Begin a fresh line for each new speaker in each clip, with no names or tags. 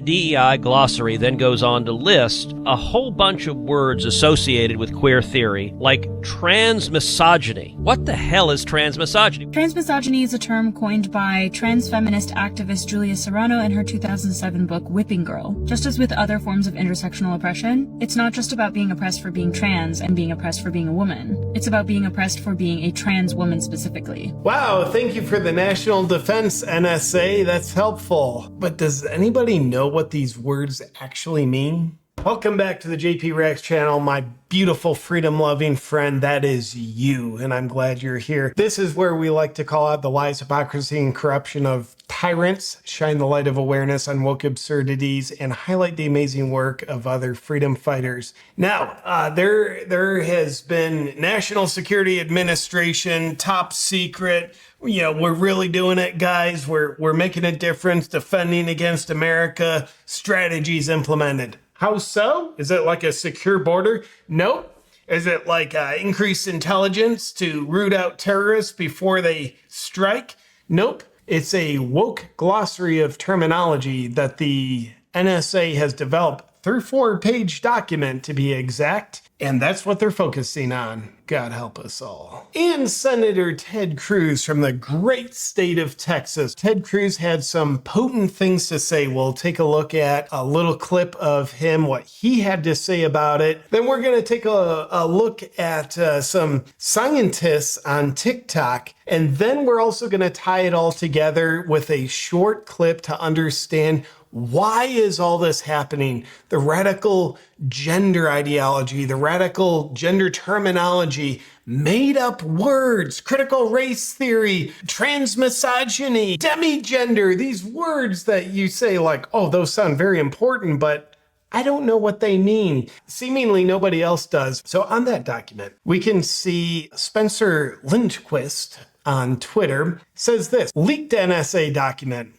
DEI glossary then goes on to list a whole bunch of words associated with queer theory, like transmisogyny. What the hell is transmisogyny?
Transmisogyny is a term coined by trans feminist activist Julia Serrano in her 2007 book Whipping Girl. Just as with other forms of intersectional oppression, it's not just about being oppressed for being trans and being oppressed for being a woman. It's about being oppressed for being a trans woman specifically.
Wow, thank you for the National Defense, NSA. That's helpful. But does anybody know what these words actually mean? Welcome back to the JP Rex channel, my beautiful freedom-loving friend. That is you, and I'm glad you're here. This is where we like to call out the lies, hypocrisy, and corruption of tyrants, shine the light of awareness on woke absurdities, and highlight the amazing work of other freedom fighters. Now, there has been National Security Administration, top secret. You know, we're really doing it, guys. We're making a difference, defending against America, strategies implemented. How so? Is it like a secure border? Nope. Is it like increased intelligence to root out terrorists before they strike? Nope. It's a woke glossary of terminology that the NSA has developed, 34-page document to be exact, and that's what they're focusing on. God help us all. And Senator Ted Cruz from the great state of Texas. Ted Cruz had some potent things to say. We'll take a look at a little clip of him, what he had to say about it. Then we're going to take a look at some scientists on TikTok. And then we're also going to tie it all together with a short clip to understand why is all this happening? The radical gender ideology, the radical gender terminology, made up words, critical race theory, transmisogyny, demigender, these words that you say like, oh, those sound very important, but I don't know what they mean. Seemingly nobody else does. So on that document, we can see Spencer Lindquist on Twitter says this, leaked NSA document.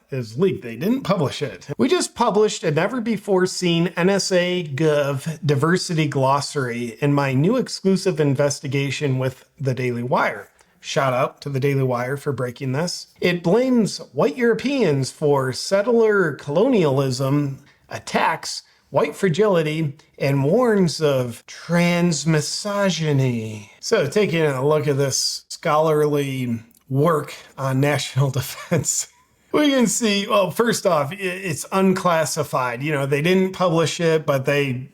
Is leaked. They didn't publish it. We just published a never-before-seen NSA Gov diversity glossary in my new exclusive investigation with the Daily Wire. Shout out to the Daily Wire for breaking this. It blames white Europeans for settler colonialism, attacks white fragility, and warns of transmisogyny. So taking a look at this scholarly work on national defense, we can see, well, first off, it's unclassified. You know, they didn't publish it, but they,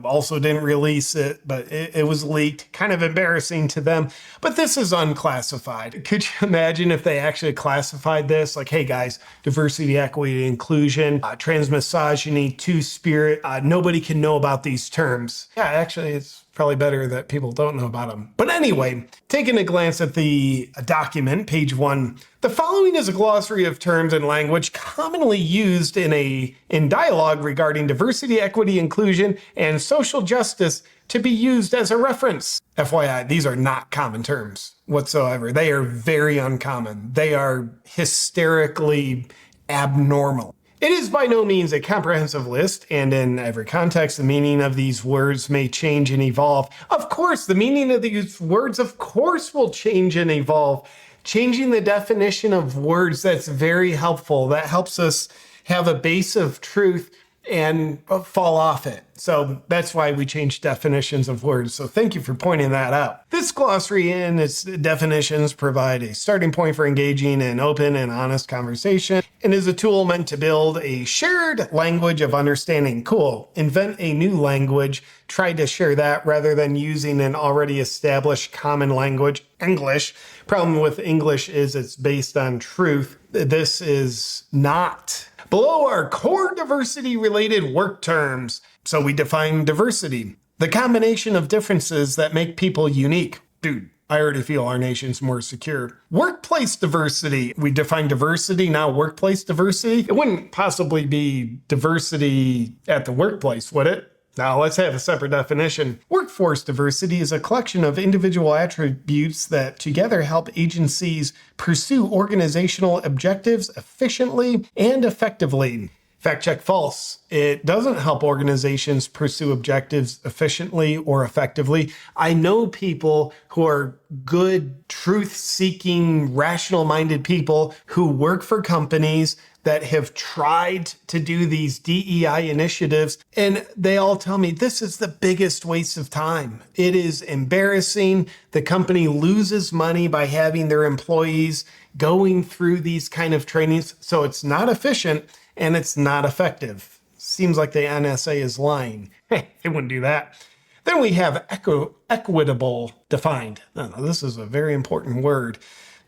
also didn't release it, but it was leaked. Kind of embarrassing to them. But this is unclassified. Could you imagine if they actually classified this? Like, hey, guys, diversity, equity, inclusion, transmisogyny, two-spirit. Nobody can know about these terms. Yeah, actually, it's probably better that people don't know about them. But anyway, taking a glance at the document, page 1, the following is a glossary of terms and language commonly used in dialogue regarding diversity, equity, inclusion, and social justice to be used as a reference. FYI, these are not common terms whatsoever. They are very uncommon. They are hysterically abnormal. It is by no means a comprehensive list, and in every context, the meaning of these words may change and evolve. Of course, the meaning of these words, of course, will change and evolve. Changing the definition of words, that's very helpful. That helps us have a base of truth and fall off it. So that's why we change definitions of words. So thank you for pointing that out. This glossary and its definitions provide a starting point for engaging in open and honest conversation and is a tool meant to build a shared language of understanding. Cool. Invent a new language. Try to share that rather than using an already established common language, English. Problem with English is it's based on truth. This is not. Below are core diversity-related work terms. So we define diversity, the combination of differences that make people unique. Dude, I already feel our nation's more secure. Workplace diversity. We define diversity, now workplace diversity. It wouldn't possibly be diversity at the workplace, would it? Now let's have a separate definition. Workforce diversity is a collection of individual attributes that together help agencies pursue organizational objectives efficiently and effectively. Fact check false. It doesn't help organizations pursue objectives efficiently or effectively. I know people who are good, truth-seeking, rational-minded people who work for companies that have tried to do these DEI initiatives, and they all tell me this is the biggest waste of time. It is embarrassing. The company loses money by having their employees going through these kind of trainings, so it's not efficient and it's not effective. Seems like the NSA is lying. Hey, they wouldn't do that. Then we have equitable defined. Now, this is a very important word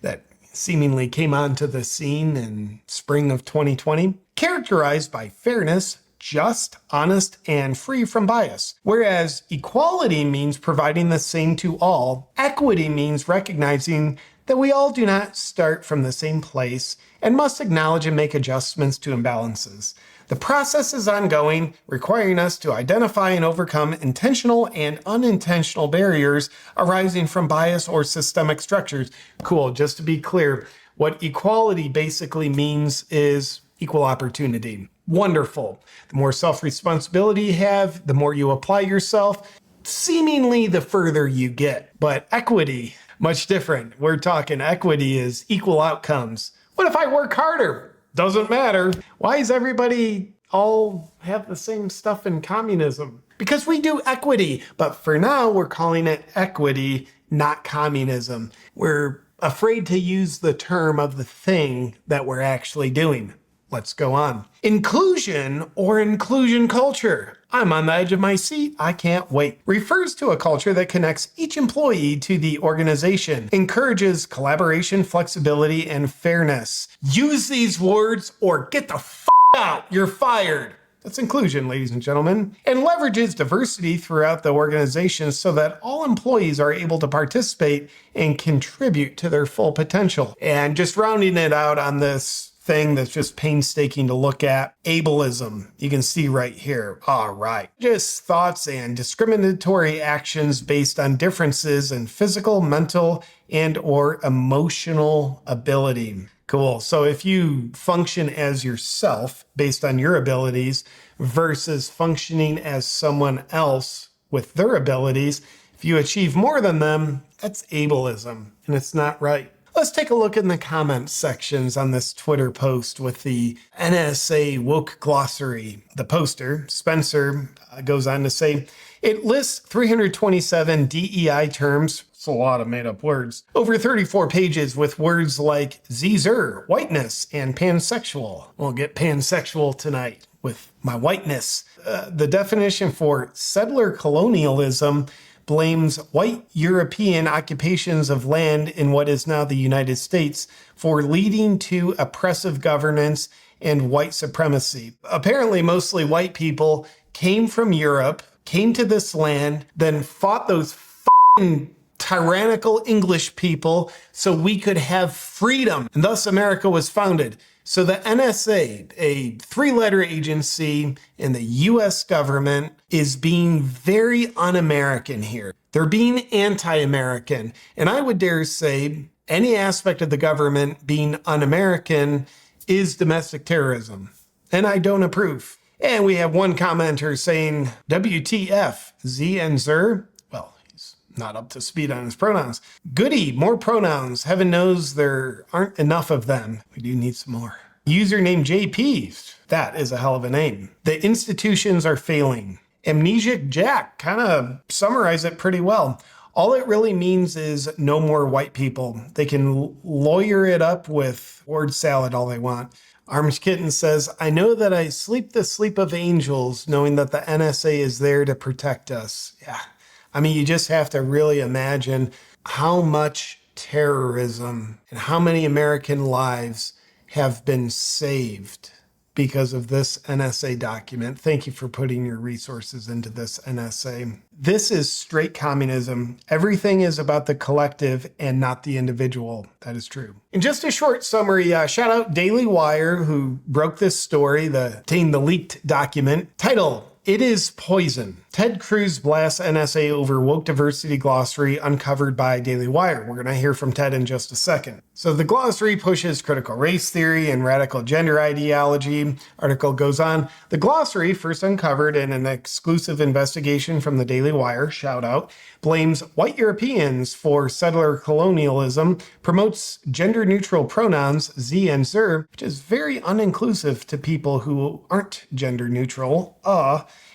that seemingly came onto the scene in spring of 2020. Characterized by fairness, just, honest, and free from bias. Whereas equality means providing the same to all, equity means recognizing that we all do not start from the same place and must acknowledge and make adjustments to imbalances. The process is ongoing, requiring us to identify and overcome intentional and unintentional barriers arising from bias or systemic structures. Cool, just to be clear, what equality basically means is equal opportunity. Wonderful. The more self-responsibility you have, the more you apply yourself, seemingly the further you get. But equity, much different. We're talking equity is equal outcomes. What if I work harder? Doesn't matter. Why is everybody all have the same stuff in communism? Because we do equity, but for now we're calling it equity, not communism. We're afraid to use the term of the thing that we're actually doing. Let's go on. Inclusion or inclusion culture. I'm on the edge of my seat. I can't wait. Refers to a culture that connects each employee to the organization, encourages collaboration, flexibility, and fairness. Use these words or get the f*** out. You're fired. That's inclusion, ladies and gentlemen. And leverages diversity throughout the organization so that all employees are able to participate and contribute to their full potential. And just rounding it out on this thing that's just painstaking to look at, ableism. You can see right here. All right. Just thoughts and discriminatory actions based on differences in physical, mental, and or emotional ability. Cool. So if you function as yourself based on your abilities versus functioning as someone else with their abilities, if you achieve more than them, that's ableism, and it's not right. Let's take a look in the comment sections on this Twitter post with the NSA woke glossary. The poster, Spencer, goes on to say, it lists 327 DEI terms. It's a lot of made up words. Over 34 pages with words like Zer, whiteness, and pansexual. We'll get pansexual tonight with my whiteness. The definition for settler colonialism blames white European occupations of land in what is now the United States for leading to oppressive governance and white supremacy. Apparently, mostly white people came from Europe, came to this land, then fought those f***ing tyrannical English people so we could have freedom. And thus America was founded. So the NSA, a three-letter agency in the US government, is being very un-American here. They're being anti-American. And I would dare say any aspect of the government being un-American is domestic terrorism. And I don't approve. And we have one commenter saying, WTF, Z and Zer? Well, he's not up to speed on his pronouns. Goody, more pronouns. Heaven knows there aren't enough of them. We do need some more. Username JP. That is a hell of a name. The institutions are failing. Amnesiac Jack kind of summarized it pretty well. All it really means is no more white people. They can lawyer it up with word salad all they want. Arms Kitten says, I know that I sleep the sleep of angels knowing that the NSA is there to protect us. Yeah. I mean, you just have to really imagine how much terrorism and how many American lives have been saved because of this NSA document. Thank you for putting your resources into this NSA. This is straight communism. Everything is about the collective and not the individual. That is true. In just a short summary, shout out Daily Wire, who broke this story, the leaked document. Title, It is Poison. Ted Cruz blasts NSA over woke diversity glossary uncovered by Daily Wire. We're going to hear from Ted in just a second. So the glossary pushes critical race theory and radical gender ideology. Article goes on. The glossary, first uncovered in an exclusive investigation from the Daily Wire, shout out, blames white Europeans for settler colonialism, promotes gender-neutral pronouns, ze and zer, which is very uninclusive to people who aren't gender-neutral,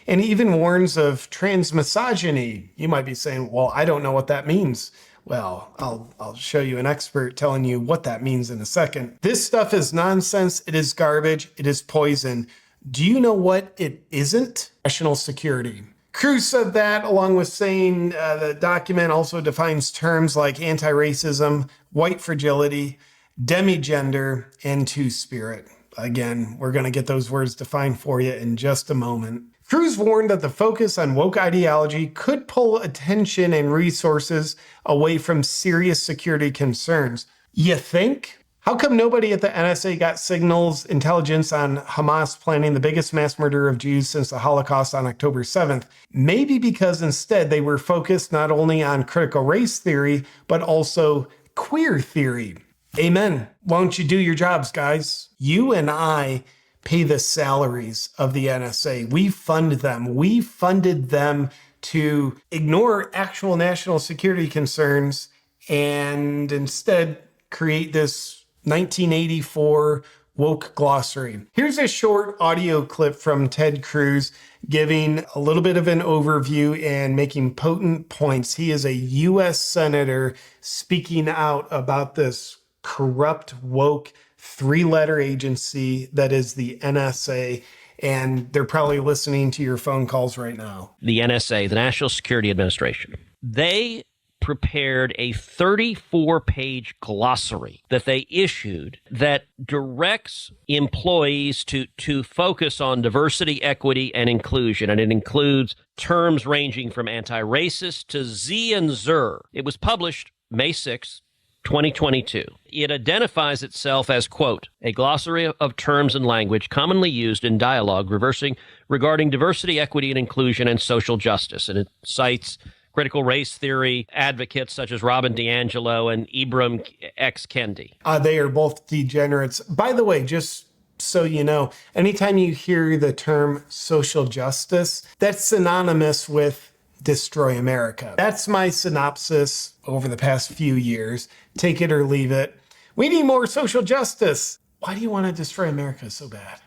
and even warns of transmisogyny. You might be saying, well, I don't know what that means. Well, I'll show you an expert telling you what that means in a second. This stuff is nonsense. It is garbage. It is poison. Do you know what it isn't? National security. Cruz said that, along with saying the document also defines terms like anti-racism, white fragility, demigender, and two-spirit. Again, we're going to get those words defined for you in just a moment. Cruz warned that the focus on woke ideology could pull attention and resources away from serious security concerns. You think? How come nobody at the NSA got signals intelligence on Hamas planning the biggest mass murder of Jews since the Holocaust on October 7th? Maybe because instead they were focused not only on critical race theory, but also queer theory. Amen. Why don't you do your jobs, guys? You and I pay the salaries of the NSA. We fund them. We funded them to ignore actual national security concerns and instead create this 1984 woke glossary. Here's a short audio clip from Ted Cruz giving a little bit of an overview and making potent points. He is a U.S. senator speaking out about this corrupt, woke, three-letter agency that is the NSA, and they're probably listening to your phone calls right now.
The NSA, the National Security Administration, they prepared a 34-page glossary that they issued that directs employees to focus on diversity, equity, and inclusion. And it includes terms ranging from anti-racist to Z and Zer. It was published May 6th, 2022. It identifies itself as, quote, a glossary of terms and language commonly used in dialogue regarding diversity, equity, and inclusion and social justice. And it cites critical race theory advocates such as Robin DiAngelo and Ibram X. Kendi.
They are both degenerates. By the way, just so you know, anytime you hear the term social justice, that's synonymous with destroy America. That's my synopsis over the past few years. Take it or leave it. We need more social justice. Why do you want to destroy America so bad?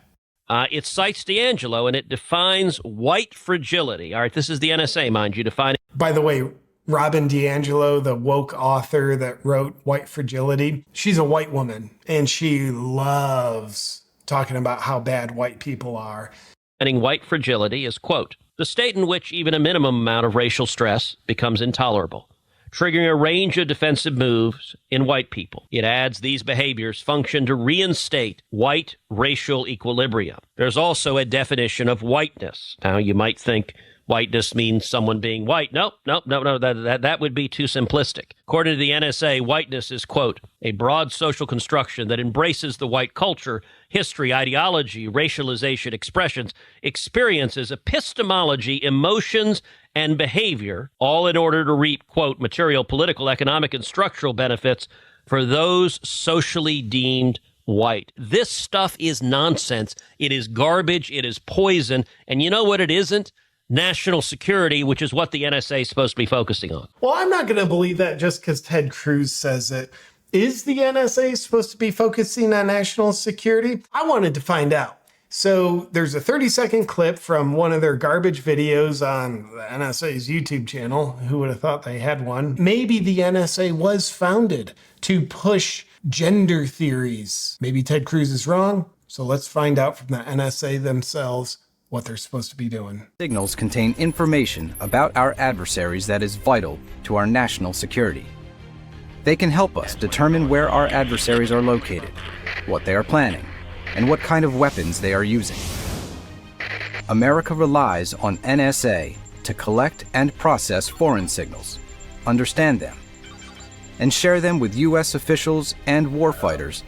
It cites DiAngelo, and it defines white fragility. All right, this is the NSA, mind you, defining.
By the way, Robin DiAngelo, the woke author that wrote White Fragility, she's a white woman, and she loves talking about how bad white people are.
White fragility is, quote, the state in which even a minimum amount of racial stress becomes intolerable, triggering a range of defensive moves in white people. It adds these behaviors function to reinstate white racial equilibrium. There's also a definition of whiteness. Now, you might think whiteness means someone being white. No, that would be too simplistic. According to the NSA, whiteness is, quote, a broad social construction that embraces the white culture, history, ideology, racialization, expressions, experiences, epistemology, emotions, and behavior, all in order to reap, quote, material, political, economic, and structural benefits for those socially deemed white. This stuff is nonsense. It is garbage. It is poison. And you know what it isn't? National security, which is what the NSA is supposed to be focusing on.
Well, I'm not going to believe that just because Ted Cruz says it. Is the NSA supposed to be focusing on national security? I wanted to find out. So there's a 30-second clip from one of their garbage videos on the NSA's YouTube channel. Who would have thought they had one? Maybe the NSA was founded to push gender theories. Maybe Ted Cruz is wrong. So let's find out from the NSA themselves what they're supposed to be doing.
Signals contain information about our adversaries that is vital to our national security. They can help us determine where our adversaries are located, what they are planning, and what kind of weapons they are using. America relies on NSA to collect and process foreign signals, understand them, and share them with U.S. officials and warfighters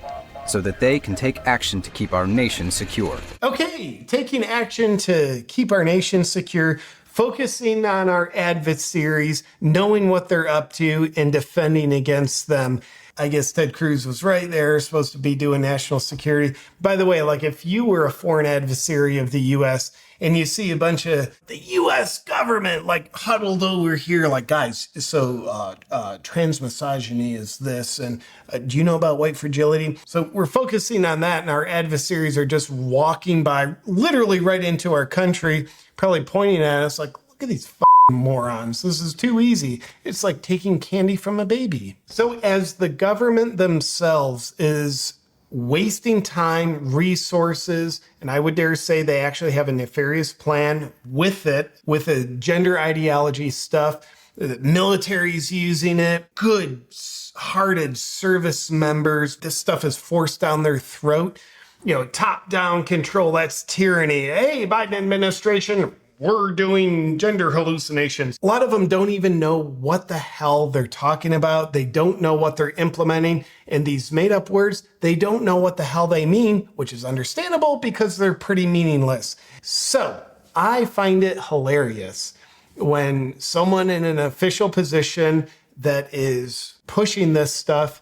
so that they can take action to keep our nation secure.
Okay, taking action to keep our nation secure, focusing on our adversaries, knowing what they're up to, and defending against them. I guess Ted Cruz was right. They're supposed to be doing national security. By the way, like if you were a foreign adversary of the U.S. and you see a bunch of the U.S. government like huddled over here, like, guys, so transmisogyny is this, and do you know about white fragility? So we're focusing on that, and our adversaries are just walking by literally right into our country, probably pointing at us like, look at these morons. This is too easy. It's like taking candy from a baby. So as the government themselves is wasting time, resources, and I would dare say they actually have a nefarious plan with it, with the gender ideology stuff. The military's using it. Good-hearted service members. This stuff is forced down their throat. You know, top-down control, that's tyranny. Hey, Biden administration, we're doing gender hallucinations. A lot of them don't even know what the hell they're talking about. They don't know what they're implementing. And these made-up words, they don't know what the hell they mean, which is understandable because they're pretty meaningless. So I find it hilarious when someone in an official position that is pushing this stuff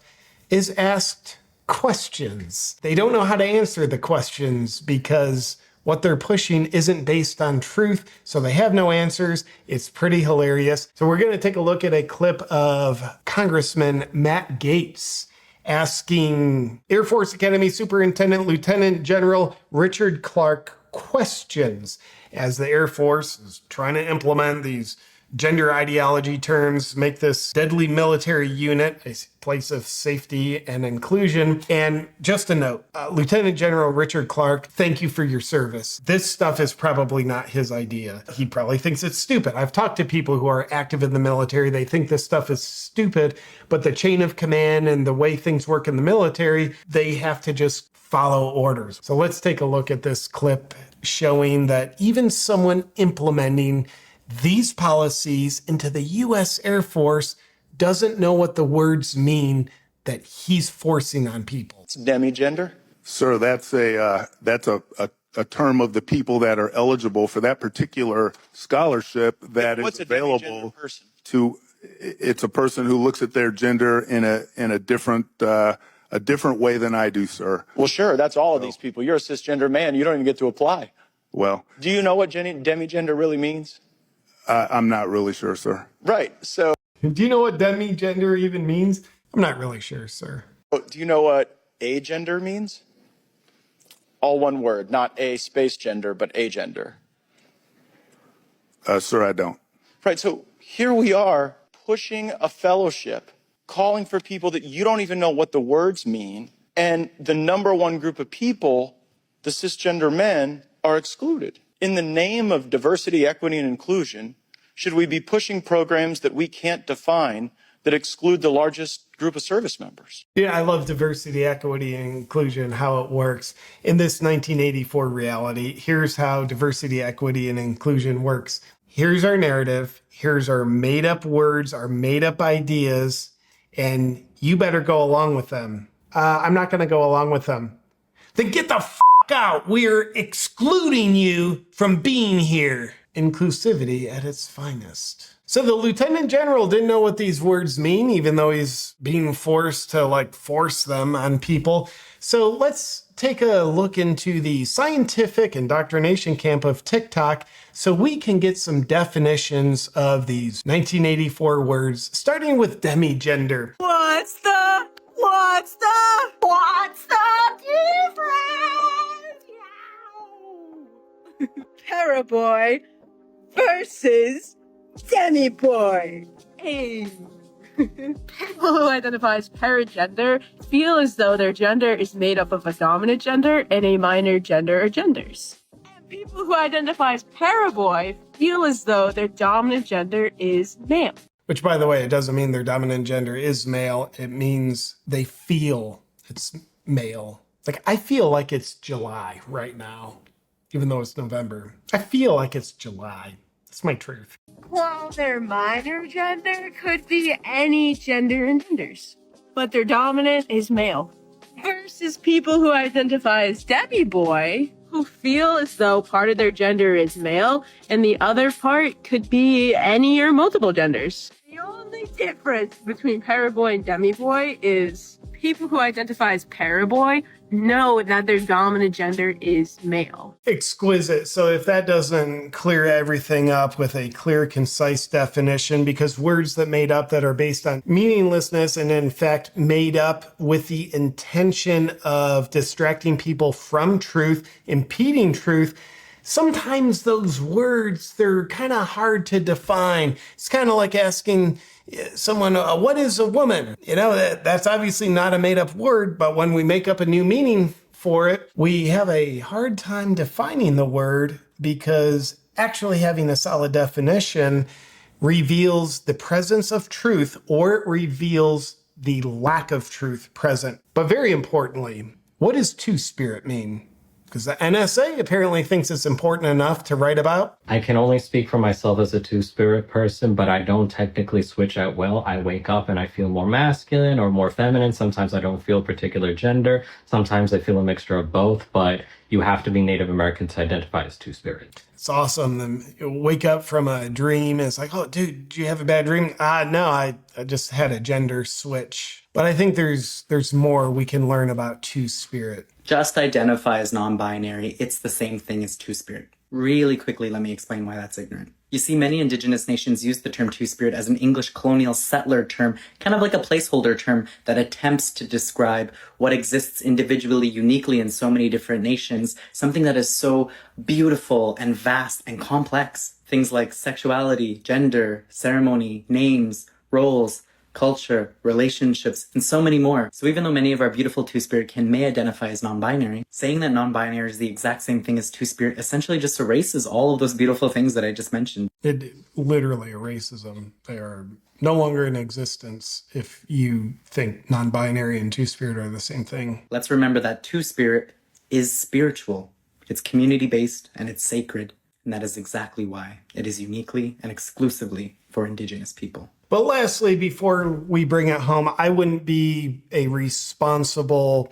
is asked questions. They don't know how to answer the questions because what they're pushing isn't based on truth, so they have no answers. It's pretty hilarious. So we're going to take a look at a clip of Congressman Matt Gaetz asking Air Force Academy Superintendent Lieutenant General Richard Clark questions as the Air Force is trying to implement these gender ideology terms, make this deadly military unit a place of safety and inclusion. And just a note, Lieutenant General Richard Clark, thank you for your service. This stuff is probably not his idea. He probably thinks it's stupid. I've talked to people who are active in the military. They think this stuff is stupid, but the chain of command and the way things work in the military, they have to just follow orders. So let's take a look at this clip showing that even someone implementing these policies into the U.S. Air Force doesn't know what the words mean that he's forcing on people.
It's demigender.
Sir, that's a term of the people that are eligible for that particular scholarship that is available to. It's a person who looks at their gender in a different way than I do, sir.
Well, sure, that's all of these people. You're a cisgender man. You don't even get to apply.
Well,
do you know what demigender really means?
I'm not really sure, sir.
Right. So,
do you know what demigender even means? I'm not really sure, sir.
Do you know what agender means? All one word, not a space gender, but agender.
Sir, I don't.
Right. So here we are pushing a fellowship, calling for people that you don't even know what the words mean. And the number one group of people, the cisgender men, are excluded. In the name of diversity, equity, and inclusion, should we be pushing programs that we can't define that exclude the largest group of service members?
Yeah, I love diversity, equity, and inclusion, how it works. In this 1984 reality, here's how diversity, equity, and inclusion works. Here's our narrative. Here's our made-up words, our made-up ideas, and you better go along with them. I'm not going to go along with them. Then get the out. We're excluding you from being here. Inclusivity at its finest. So the Lieutenant General didn't know what these words mean, even though he's being forced to force them on people. So let's take a look into the scientific indoctrination camp of TikTok so we can get some definitions of these 1984 words, starting with demigender.
What's the difference? Paraboy versus demi-boy. Hey. People who identify as paragender feel as though their gender is made up of a dominant gender and a minor gender or genders. And people who identify as paraboy feel as though their dominant gender is male.
Which, by the way, it doesn't mean their dominant gender is male. It means they feel it's male. I feel like it's July right now, even though it's November. I feel like it's July. That's my truth.
While their minor gender could be any gender and genders, but their dominant is male. Versus people who identify as demi-boy, who feel as though part of their gender is male and the other part could be any or multiple genders. The only only difference between paraboy and demiboy is people who identify as paraboy know that their dominant gender is male.
Exquisite. So if that doesn't clear everything up with a clear, concise definition, because words that made up that are based on meaninglessness and in fact made up with the intention of distracting people from truth, impeding truth, sometimes those words, they're kind of hard to define. It's kind of like asking someone, what is a woman? You know, that's obviously not a made up word, but when we make up a new meaning for it, we have a hard time defining the word because actually having a solid definition reveals the presence of truth or it reveals the lack of truth present. But very importantly, what does two-spirit mean? Because the NSA apparently thinks it's important enough to write about.
I can only speak for myself as a two-spirit person, but I don't technically switch at will. I wake up and I feel more masculine or more feminine. Sometimes I don't feel a particular gender. Sometimes I feel a mixture of both, but you have to be Native American to identify as two-spirit.
It's awesome. Then you wake up from a dream and it's like, oh, dude, did you have a bad dream? No, I just had a gender switch. But I think there's more we can learn about two-spirit.
Just identify as non-binary. It's the same thing as two-spirit. Really quickly, let me explain why that's ignorant. You see, many indigenous nations use the term two-spirit as an English colonial settler term, kind of like a placeholder term that attempts to describe what exists individually, uniquely in so many different nations, something that is so beautiful and vast and complex. Things like sexuality, gender, ceremony, names, roles, culture, relationships, and so many more. So even though many of our beautiful two-spirit kin may identify as non-binary, saying that non-binary is the exact same thing as two-spirit essentially just erases all of those beautiful things that I just mentioned.
It literally erases them. They are no longer in existence if you think non-binary and two-spirit are the same thing.
Let's remember that two-spirit is spiritual. It's community-based and it's sacred. And that is exactly why it is uniquely and exclusively for Indigenous people.
But lastly, before we bring it home, I wouldn't be a responsible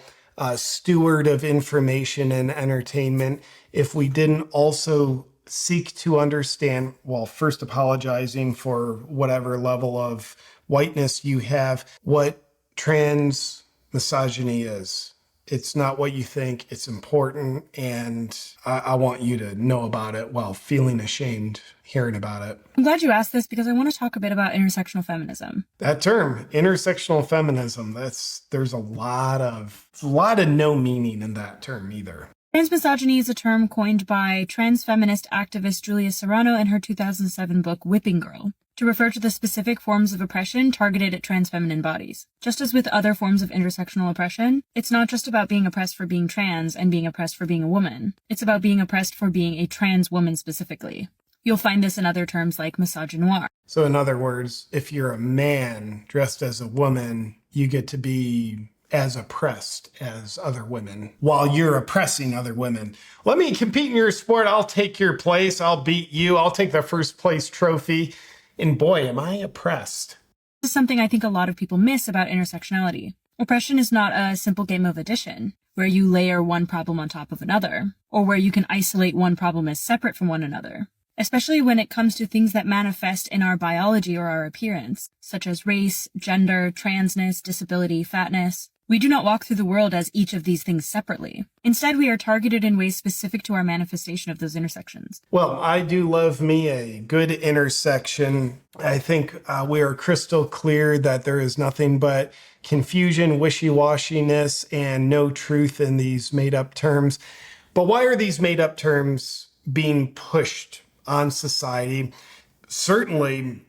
steward of information and entertainment if we didn't also seek to understand, well, first apologizing for whatever level of whiteness you have, what trans misogyny is. It's not what you think. It's important. And I want you to know about it while feeling ashamed hearing about it.
I'm glad you asked this because I want to talk a bit about intersectional feminism.
That term, intersectional feminism, there's a lot of no meaning in that term either.
Trans misogyny is a term coined by trans feminist activist Julia Serrano in her 2007 book Whipping Girl, to refer to the specific forms of oppression targeted at trans feminine bodies. Just as with other forms of intersectional oppression, it's not just about being oppressed for being trans and being oppressed for being a woman. It's about being oppressed for being a trans woman specifically. You'll find this in other terms like misogynoir.
So in other words, if you're a man dressed as a woman, you get to be as oppressed as other women while you're oppressing other women. Let me compete in your sport. I'll take your place. I'll beat you. I'll take the first place trophy. And boy, am I oppressed.
This is something I think a lot of people miss about intersectionality. Oppression is not a simple game of addition, where you layer one problem on top of another, or where you can isolate one problem as separate from one another. Especially when it comes to things that manifest in our biology or our appearance, such as race, gender, transness, disability, fatness. We do not walk through the world as each of these things separately. Instead, we are targeted in ways specific to our manifestation of those intersections.
Well, I do love me a good intersection. I think we are crystal clear that there is nothing but confusion, wishy-washiness, and no truth in these made-up terms. But why are these made-up terms being pushed on society? Certainly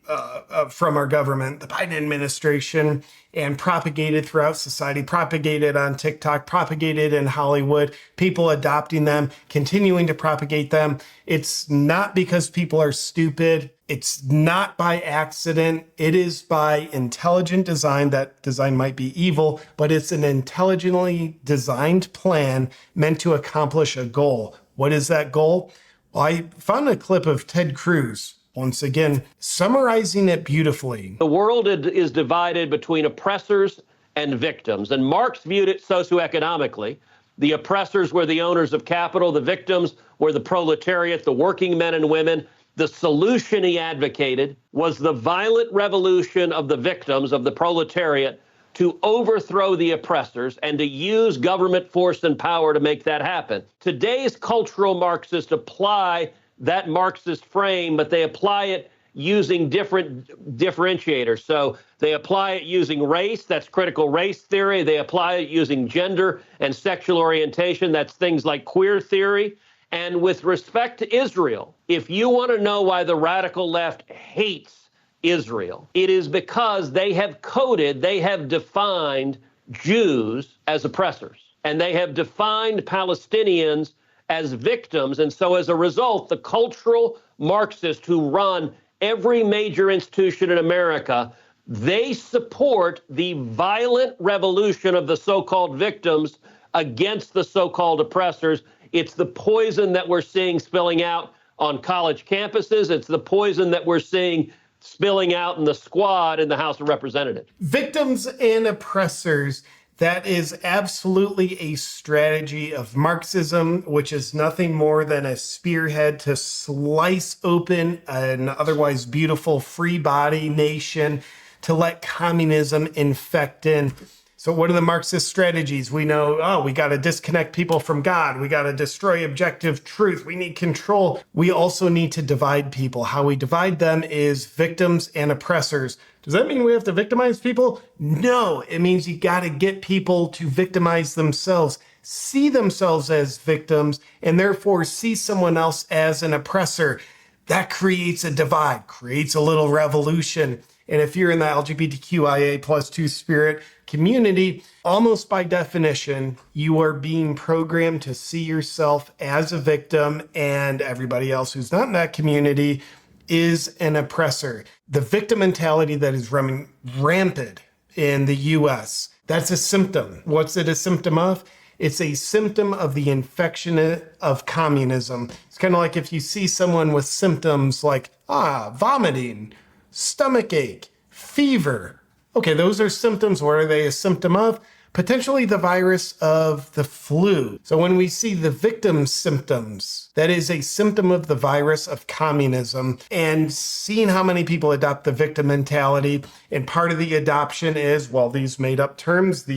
from our government, the Biden administration, and propagated throughout society, propagated on TikTok, propagated in Hollywood, people adopting them, continuing to propagate them. It's not because people are stupid. It's not by accident. It is by intelligent design. That design might be evil, but it's an intelligently designed plan meant to accomplish a goal. What is that goal? Well, I found a clip of Ted Cruz, once again, summarizing it beautifully.
The world is divided between oppressors and victims, and Marx viewed it socioeconomically. The oppressors were the owners of capital, the victims were the proletariat, the working men and women, The solution he advocated was the violent revolution of the victims of the proletariat to overthrow the oppressors and to use government force and power to make that happen. Today's cultural Marxists apply that Marxist frame, but they apply it using different differentiators. So they apply it using race, that's critical race theory. They apply it using gender and sexual orientation, that's things like queer theory. And with respect to Israel, if you want to know why the radical left hates Israel, it is because they have defined Jews as oppressors, and they have defined Palestinians as victims. And so as a result, the cultural Marxists who run every major institution in America, they support the violent revolution of the so-called victims against the so-called oppressors. It's the poison that we're seeing spilling out on college campuses. It's the poison that we're seeing spilling out in the squad in the House of Representatives.
Victims and oppressors. That is absolutely a strategy of Marxism, which is nothing more than a spearhead to slice open an otherwise beautiful free body nation to let communism infect in. So what are the Marxist strategies? We know, we got to disconnect people from God. We got to destroy objective truth. We need control. We also need to divide people. How we divide them is victims and oppressors. Does that mean we have to victimize people? No, it means you got to get people to victimize themselves, see themselves as victims, and therefore see someone else as an oppressor. That creates a divide, creates a little revolution. And if you're in the LGBTQIA plus 2 spirit community, almost by definition, you are being programmed to see yourself as a victim, and everybody else who's not in that community is an oppressor. The victim mentality that is running rampant in the US, that's a symptom. What's it a symptom of? It's a symptom of the infection of communism. It's kind of like if you see someone with symptoms like vomiting, stomach ache, fever. Okay, those are symptoms. What are they a symptom of? Potentially the virus of the flu. So when we see the victim symptoms, that is a symptom of the virus of communism, and seeing how many people adopt the victim mentality. And part of the adoption is, well, these made up terms,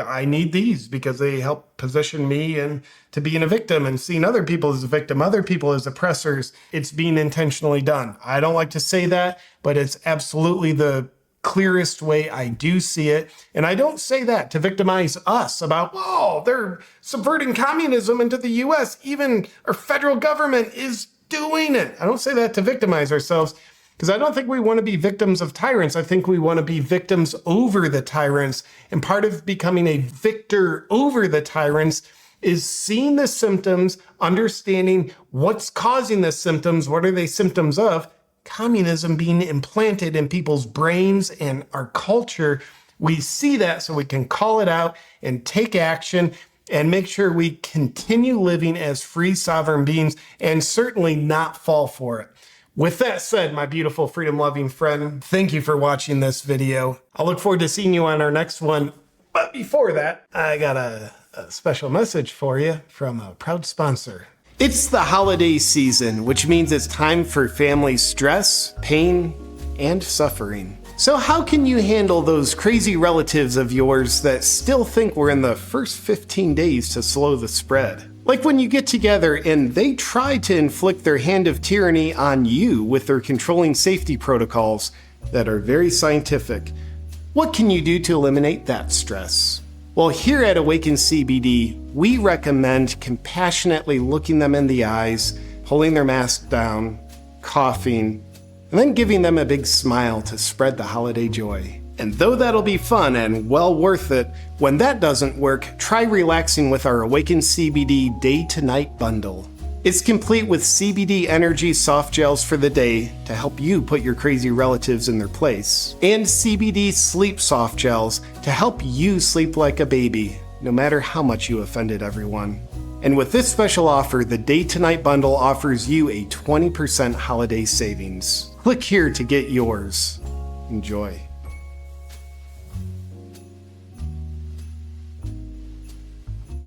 I need these because they help position me and to being a victim, and seeing other people as a victim, other people as oppressors. It's being intentionally done. I don't like to say that, but it's absolutely the clearest way I do see it. And I don't say that to victimize us about, they're subverting communism into the US. Even our federal government is doing it. I don't say that to victimize ourselves, because I don't think we want to be victims of tyrants. I think we want to be victims over the tyrants. And part of becoming a victor over the tyrants is seeing the symptoms, understanding what's causing the symptoms. What are they symptoms of? Communism being implanted in people's brains and our culture. We see that so we can call it out and take action and make sure we continue living as free sovereign beings and certainly not fall for it. With that said, my beautiful freedom-loving friend, thank you for watching this video. I'll look forward to seeing you on our next one. But before that, I got a special message for you from a proud sponsor. It's the holiday season, which means it's time for family stress, pain, and suffering. So how can you handle those crazy relatives of yours that still think we're in the first 15 days to slow the spread? Like when you get together and they try to inflict their hand of tyranny on you with their controlling safety protocols that are very scientific. What can you do to eliminate that stress? Well, here at Awaken CBD, we recommend compassionately looking them in the eyes, pulling their mask down, coughing, and then giving them a big smile to spread the holiday joy. And though that'll be fun and well worth it, when that doesn't work, try relaxing with our Awaken CBD Day to Night bundle. It's complete with CBD energy soft gels for the day to help you put your crazy relatives in their place, and CBD sleep soft gels to help you sleep like a baby, no matter how much you offended everyone. And with this special offer, the Day to Night bundle offers you a 20% holiday savings. Click here to get yours. Enjoy.